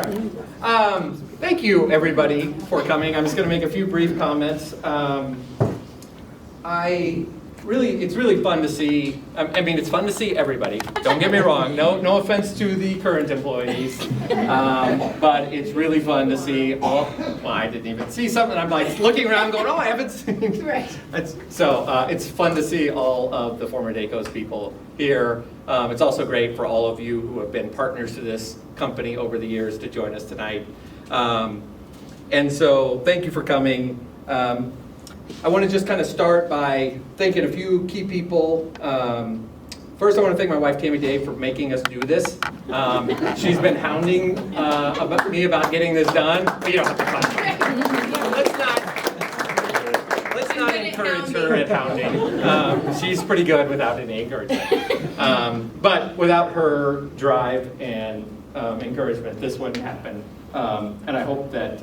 right. Thank you, everybody, for coming. I'm just going to make a few brief comments. It's really fun to see. I mean, it's fun to see everybody. Don't get me wrong. No offense to the current employees, but it's really fun to see all. Well, I didn't even see something. I'm like looking around, going, "Oh, I haven't seen." Right. It's fun to see all of the former Daycos people here. It's also great for all of you who have been partners to this company over the years to join us tonight. And so, thank you for coming. I want to just kind of start by thanking a few key people. First, I want to thank my wife, Tammy Day, for making us do this. She's been hounding me about getting this done. But you don't have to Let's not encourage her at hounding. She's pretty good without any encouragement. But without her drive and encouragement, this wouldn't happen. And I hope that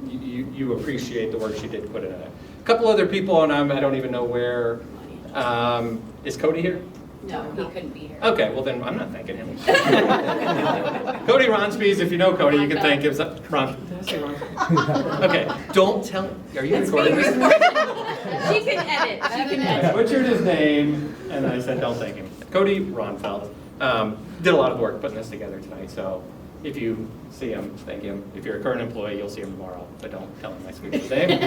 you appreciate the work she did put in it. A couple other people, and I don't even know where. Is Cody here? No, he couldn't be here. Okay, well then I'm not thanking him. Cody Ronspies, if you know Cody, you can thank him. Ron, did I say Ron? Okay, don't tell him. Are you recording this? She can edit. I butchered his name, and I said don't thank him. Cody Ronfeld did a lot of work putting this together tonight, so if you see him, thank him. If you're a current employee, you'll see him tomorrow, but don't tell him I screwed his name.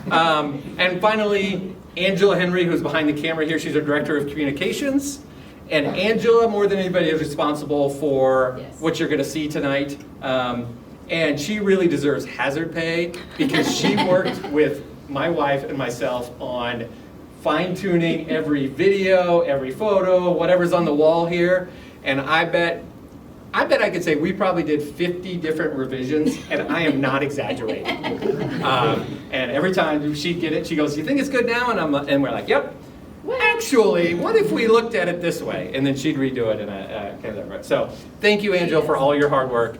And finally, Angela Henry, who's behind the camera here. She's our Director of Communications. And Angela, more than anybody, is responsible for what you're going to see tonight. And she really deserves hazard pay because she worked with my wife and myself on fine-tuning every video, every photo, whatever's on the wall here. And I bet I could say we probably did 50 different revisions, and I am not exaggerating. And every time she'd get it, she goes, "You think it's good now?" And we're like, "Yep." Actually, what if we looked at it this way? And then she'd redo it. And so, thank you, Angel, for all your hard work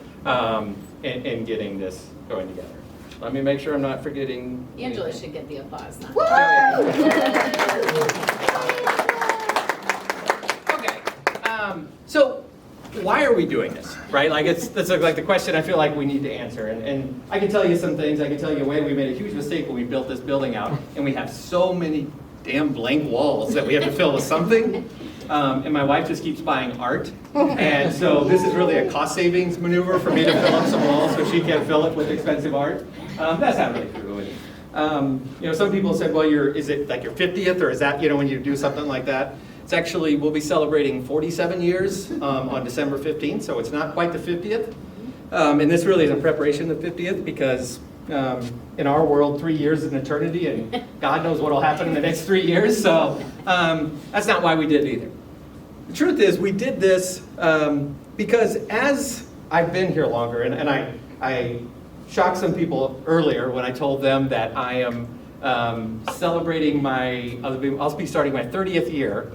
in getting this going together. Let me make sure I'm not forgetting. Angela should get the applause now. Okay. So. Why are we doing this, right? Like that's like the question I feel like we need to answer. And I can tell you some things. I can tell you we made a huge mistake when we built this building out, and we have so many damn blank walls that we have to fill with something. And my wife just keeps buying art, and so this is really a cost savings maneuver for me to fill up some walls so she can fill it with expensive art. That's not really true. Some people said, well, is it like your 50th, or is that when you do something like that? It's actually, we'll be celebrating 47 years on December 15th, so it's not quite the 50th. And this really is in preparation of the 50th because in our world, 3 years is an eternity, and God knows what will happen in the next 3 years, so that's not why we did it either. The truth is, we did this because as I've been here longer, and I shocked some people earlier when I told them that I am celebrating I'll be starting my 30th year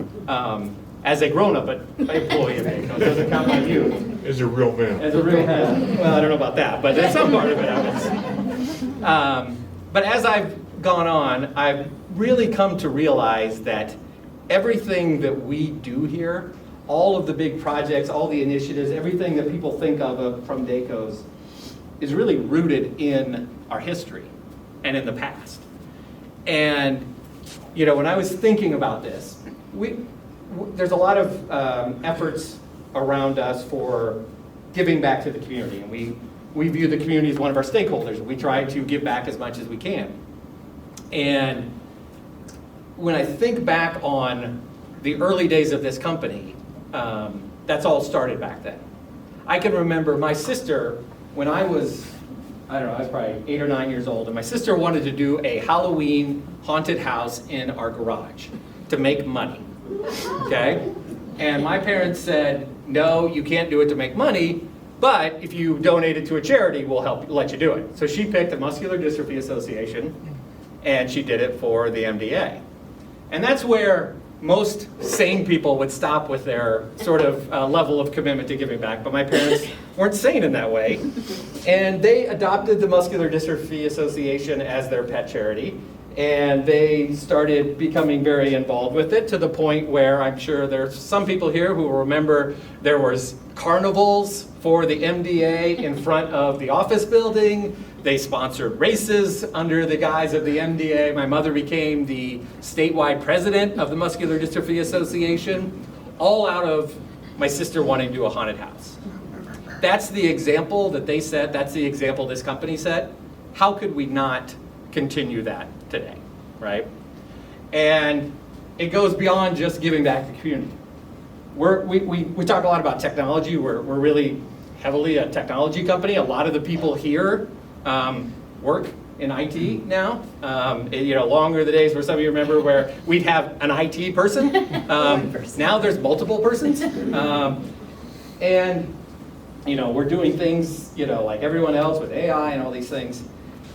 as a grown-up employee of Daycos. It doesn't count my youth. As a real man. As a real man. Well, I don't know about that, but that's some part of it, I guess. But as I've gone on, I've really come to realize that everything that we do here, all of the big projects, all the initiatives, everything that people think of from Daycos is really rooted in our history and in the past. And, when I was thinking about this, there's a lot of efforts around us for giving back to the community. And we view the community as one of our stakeholders. We try to give back as much as we can. And when I think back on the early days of this company, that's all started back then. I can remember my sister, when I was probably 8 or 9 years old, and my sister wanted to do a Halloween haunted house in our garage to make money, okay? And my parents said, no, you can't do it to make money, but if you donate it to a charity, we'll let you do it. So she picked the Muscular Dystrophy Association, and she did it for the MDA. And that's where most sane people would stop with their sort of level of commitment to giving back, but my parents weren't sane in that way. And they adopted the Muscular Dystrophy Association as their pet charity, And they started becoming very involved with it, to the point where I'm sure there's some people here who will remember there was carnivals for the MDA in front of the office building. They sponsored races under the guise of the MDA. My mother became the statewide president of the Muscular Dystrophy Association, all out of my sister wanting to do a haunted house. That's the example that they set. That's the example this company set. How could we not continue that today, right? And it goes beyond just giving back to the community. We talk a lot about technology. We're really heavily a technology company. A lot of the people here work in IT now. Longer the days where some of you remember where we'd have an IT person. Now there's multiple persons. And we're doing things, like everyone else with AI and all these things.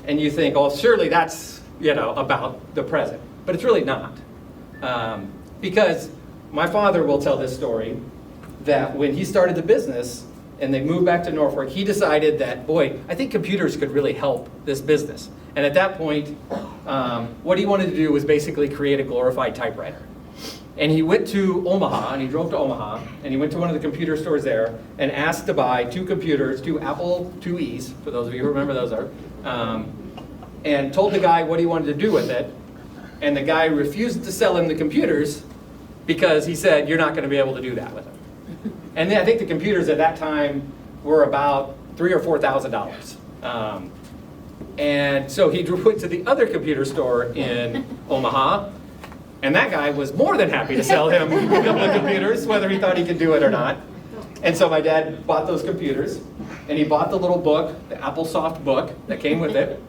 And you think, oh, surely that's, about the present. But it's really not. Because my father will tell this story, that when he started the business and they moved back to Norfolk, he decided that, boy, I think computers could really help this business. And at that point, what he wanted to do was basically create a glorified typewriter. And he went to Omaha, and he drove to Omaha, and he went to one of the computer stores there and asked to buy 2 computers, 2 Apple IIes, for those of you who remember those are, and told the guy what he wanted to do with it. And the guy refused to sell him the computers because he said, you're not going to be able to do that with them. And then I think the computers at that time were about $3,000 or $4,000. And so he went to the other computer store in Omaha, and that guy was more than happy to sell him a couple of computers, whether he thought he could do it or not. And so my dad bought those computers, and he bought the little book, the AppleSoft book that came with it,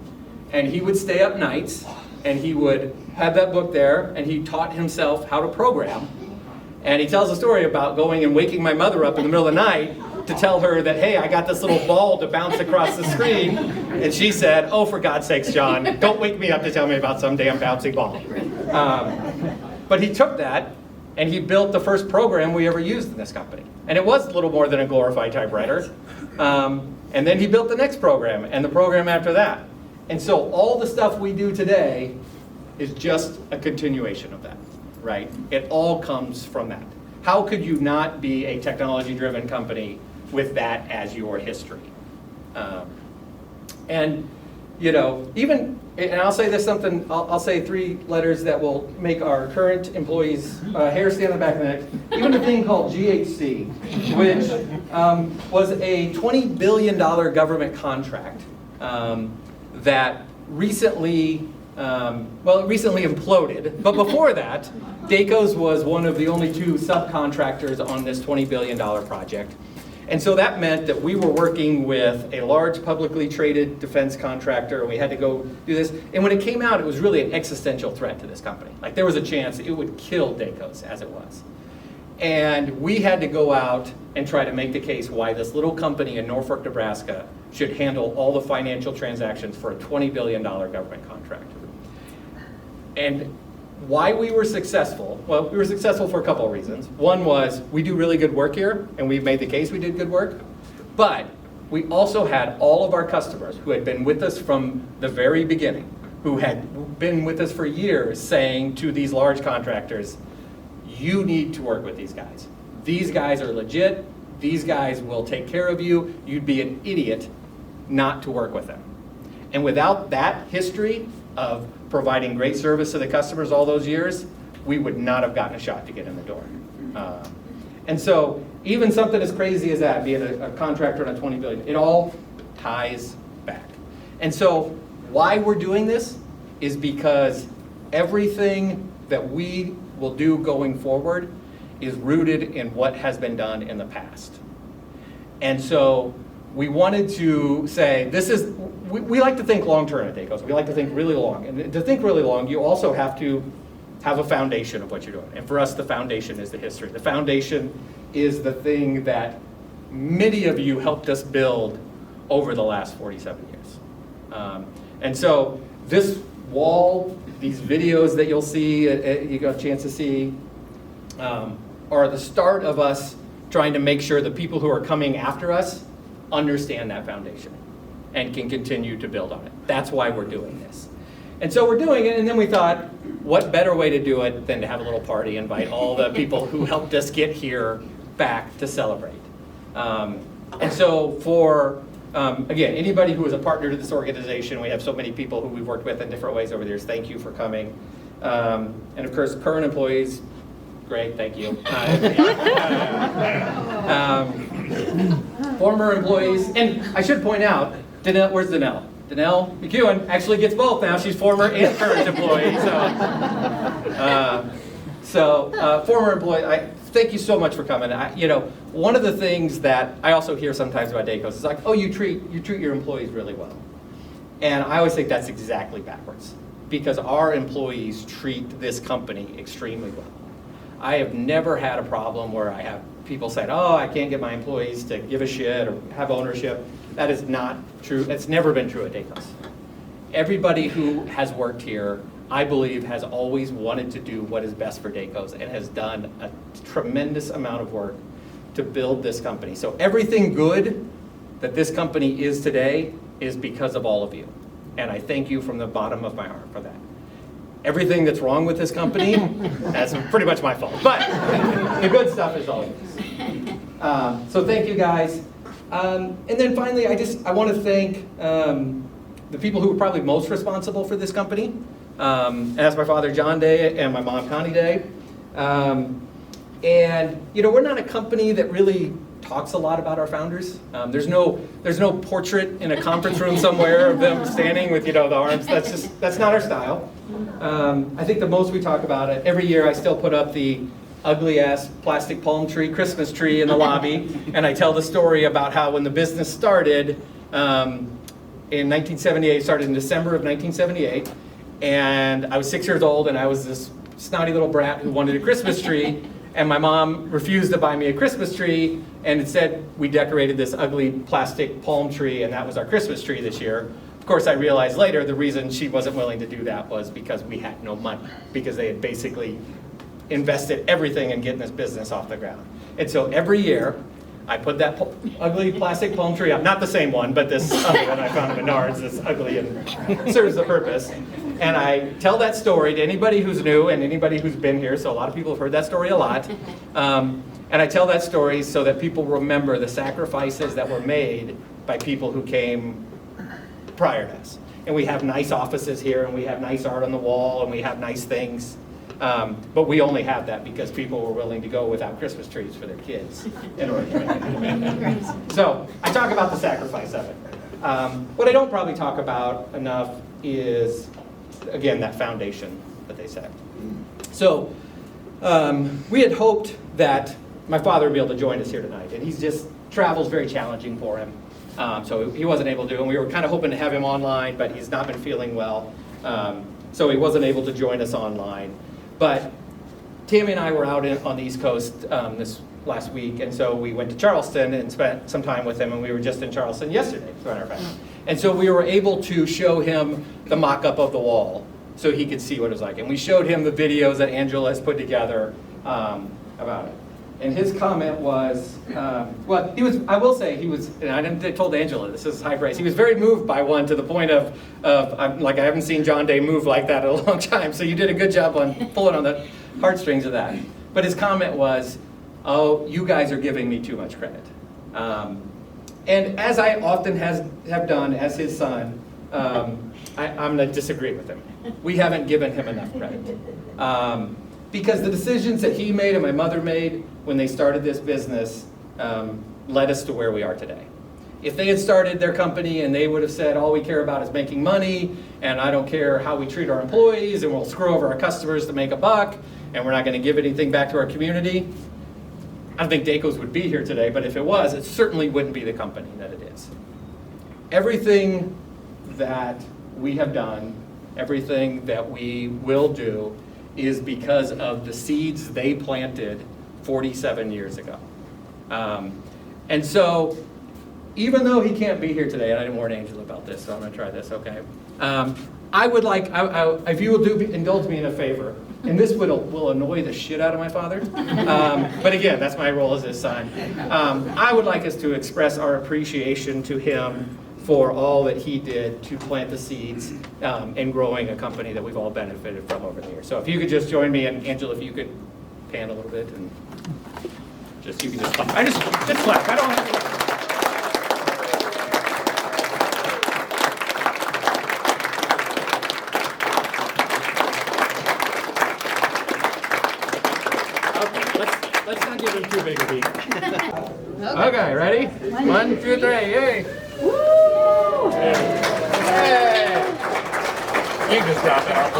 and he would stay up nights, and he would have that book there, and he taught himself how to program. And he tells a story about going and waking my mother up in the middle of the night to tell her that, hey, I got this little ball to bounce across the screen. And she said, oh, for God's sakes, John, don't wake me up to tell me about some damn bouncy ball. But he took that and he built the first program we ever used in this company. And it was a little more than a glorified typewriter. And then he built the next program and the program after that. And so all the stuff we do today is just a continuation of that, right? It all comes from that. How could you not be a technology-driven company with that as your history? And I'll say this something, I'll say 3 letters that will make our current employees' hair stand on the back of the neck. Even a thing called GHC, which was a $20 billion government contract that recently imploded. But before that, Daycos was one of the only 2 subcontractors on this $20 billion project. And so that meant that we were working with a large publicly traded defense contractor, and we had to go do this. And when it came out, it was really an existential threat to this company. Like, there was a chance it would kill Daycos as it was. And we had to go out and try to make the case why this little company in Norfolk, Nebraska should handle all the financial transactions for a $20 billion government contract. And why we were successful, well, we were successful for a couple of reasons. One was we do really good work here, and we've made the case we did good work. But we also had all of our customers who had been with us from the very beginning, who had been with us for years, saying to these large contractors, you need to work with these guys. These guys are legit. These guys will take care of you. You'd be an idiot not to work with them. And without that history of providing great service to the customers all those years, we would not have gotten a shot to get in the door. And so even something as crazy as that, being a contractor on a $20 billion, it all ties back. And so why we're doing this is because everything that we will do going forward is rooted in what has been done in the past. And so we wanted to say, we like to think long-term at Daycos. We like to think really long. And to think really long, you also have to have a foundation of what you're doing. And for us, the foundation is the history. The foundation is the thing that many of you helped us build over the last 47 years. And so this wall, these videos that you'll see, you got a chance to see, are the start of us trying to make sure the people who are coming after us understand that foundation and can continue to build on it. That's why we're doing this. And so we're doing it, and then we thought, what better way to do it than to have a little party, invite all the people who helped us get here back to celebrate. And so for, again, anybody who is a partner to this organization, we have so many people who we've worked with in different ways over the years, thank you for coming. And of course, current employees, great, thank you. Former employees, and I should point out, Danelle, where's Danelle? Danelle McEwen actually gets both now. She's former and current employee. So former employee, thank you so much for coming. One of the things that I also hear sometimes about Daycos is like, oh, you treat your employees really well. And I always think that's exactly backwards, because our employees treat this company extremely well. I have never had a problem where I have people saying, oh, I can't get my employees to give a shit or have ownership. That is not true. It's never been true at Daycos. Everybody who has worked here, I believe, has always wanted to do what is best for Daycos and has done a tremendous amount of work to build this company. So everything good that this company is today is because of all of you. And I thank you from the bottom of my heart for that. Everything that's wrong with this company, that's pretty much my fault. But the good stuff is all yours. So thank you guys. And then finally, I want to thank the people who were probably most responsible for this company. And that's my father, John Day, and my mom, Connie Day. And we're not a company that really talks a lot about our founders. There's no portrait in a conference room somewhere of them standing with the arms. That's not our style. I think the most we talk about it, every year I still put up the ugly ass plastic palm tree, Christmas tree in the lobby, and I tell the story about how when the business started in 1978, started in December of 1978, and I was 6 years old and I was this snotty little brat who wanted a Christmas tree, and my mom refused to buy me a Christmas tree, and instead we decorated this ugly plastic palm tree, and that was our Christmas tree this year. Of course, I realized later the reason she wasn't willing to do that was because we had no money, because they had basically invested everything in getting this business off the ground. And so every year, I put that ugly plastic palm tree up, not the same one, but this other one I found at Menards, this ugly and serves the purpose. And I tell that story to anybody who's new and anybody who's been here, so a lot of people have heard that story a lot. And I tell that story so that people remember the sacrifices that were made by people who came prior to us. And we have nice offices here, and we have nice art on the wall, and we have nice things. But we only have that because people were willing to go without Christmas trees for their kids in order to make it. So I talk about the sacrifice of it. What I don't probably talk about enough is, again, that foundation that they set. So we had hoped that my father would be able to join us here tonight, and travel's very challenging for him. So he wasn't able to, and we were kind of hoping to have him online, but he's not been feeling well. So he wasn't able to join us online. But Tammy and I were out on the East Coast this last week, and so we went to Charleston and spent some time with him, and we were just in Charleston yesterday, as a matter of fact. And so we were able to show him the mock-up of the wall so he could see what it was like. And we showed him the videos that Angela has put together about it. And his comment was, well, I will say, and I told Angela, this is high praise, he was very moved by one to the point of I haven't seen John Day move like that in a long time, so you did a good job on pulling on the heartstrings of that. But his comment was, oh, you guys are giving me too much credit. And as I often have done as his son, I'm going to disagree with him. We haven't given him enough credit. Because the decisions that he made and my mother made when they started this business led us to where we are today. If they had started their company and they would have said, all we care about is making money, and I don't care how we treat our employees, and we'll screw over our customers to make a buck, and we're not going to give anything back to our community, I don't think Daycos would be here today, but if it was, it certainly wouldn't be the company that it is. Everything that we have done, everything that we will do, is because of the seeds they planted 47 years ago. And so, even though he can't be here today, and I didn't warn Angela about this, so I'm going to try this, okay? I would like, if you will indulge me in a favor, and this will annoy the shit out of my father, but again, that's my role as his son. I would like us to express our appreciation to him for all that he did to plant the seeds and growing a company that we've all benefited from over the years. So if you could just join me, and Angela, if you could pan a little bit, and you can just clap. Just clap. I don't have to. Let's not give him too big a beat. Okay, ready? 1, 2, 3, yay! Woo! Hey! You just got that.